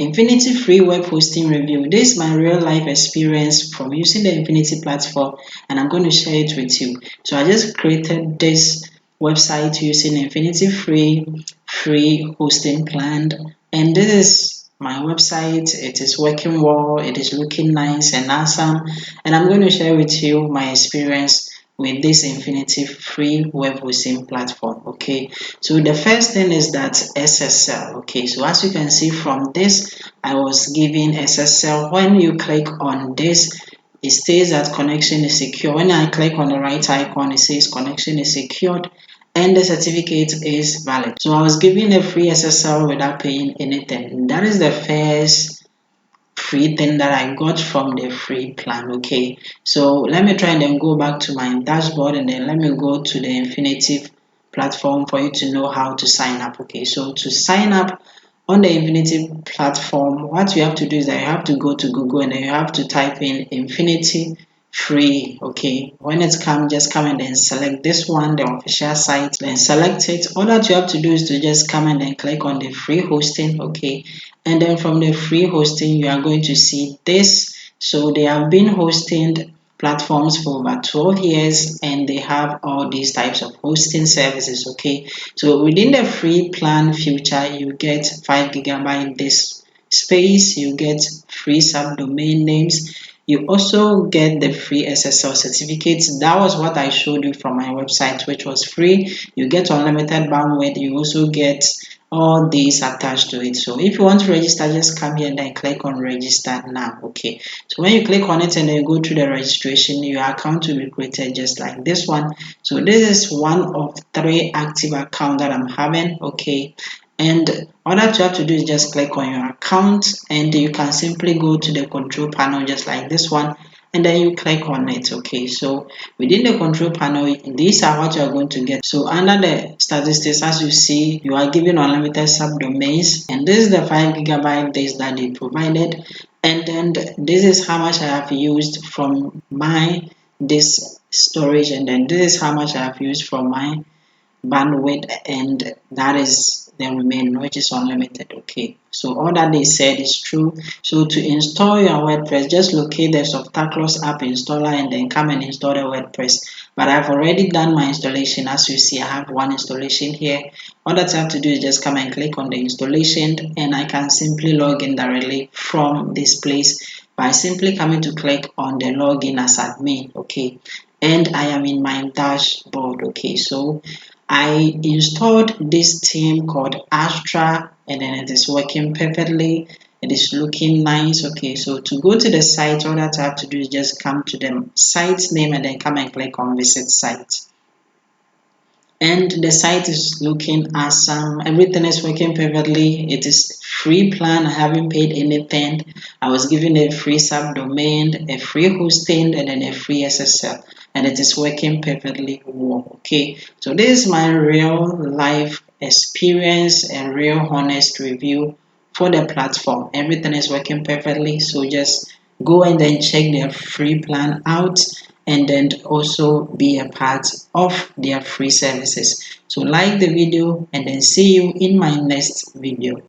Infinity Free Web Hosting Review. This is my real life experience from using the Infinity platform, and I'm going to share it with you. So I just created this website using Infinity free hosting plan, and this is my website. It is working well, it is looking nice and awesome, and I'm going to share with you my experience with this Infinity Free Web Hosting platform. Okay, so the first thing is that SSL. Okay, so as you can see from this, I was given SSL. When you click on this, it says that connection is secure. When I click on the right icon, it says connection is secured and the certificate is valid. So I was given a free SSL without paying anything. That is the first free thing that I got from the free plan. Okay, so let me try and then go back to my dashboard, and then let me go to the Infinity platform for you to know how to sign up. Okay, so to sign up on the Infinity platform, what you have to do is that you have to go to Google and then you have to type in Infinity Free. Okay, when it comes, just come and then select this one, the official site, then select it. All that you have to do is to just come and then click on the free hosting. Okay, and then from the free hosting you are going to see this. So they have been hosting platforms for over 12 years, and they have all these types of hosting services. Okay, so within the free plan feature, you get 5 GB disk space, you get free subdomain names, you also get the free SSL certificates. That was what I showed you from my website, which was free. You get unlimited bandwidth, you also get all these attached to it. So if you want to register, just come here and then click on register now. Okay, so when you click on it and then you go to the registration, your account will be created just like this one. So this is one of 3 active accounts that I'm having. Okay, and all that you have to do is just click on your account, and you can simply go to the control panel just like this one, and then you click on it. Okay, so within the control panel, these are what you are going to get. So under the statistics, as you see, you are given unlimited subdomains, and this is the 5 GB disk that they provided, and then this is how much I have used from my disk storage, and then this is how much I have used from my bandwidth, and that is the remaining, which is unlimited. Okay, so all that they said is true. So to install your WordPress, just locate the Softaculous app installer and then come and install the WordPress. But I've already done my installation. As you see, I have one installation here. All that I have to do is just come and click on the installation, and I can simply log in directly from this place by simply coming to click on the login as admin. Okay, and I am in my dashboard. Okay, so I installed this theme called Astra, and then it is working perfectly. It is looking nice. Okay, so to go to the site, all that I have to do is just come to the site name and then come and click on visit site. And the site is looking awesome. Everything is working perfectly. It is free plan. I haven't paid anything. I was given a free subdomain, a free hosting, and then a free SSL, and it is working perfectly well. Okay, so this is my real life experience and real honest review for the platform. Everything is working perfectly. So just go and then check their free plan out, and then also be a part of their free services. So like the video, and then see you in my next video.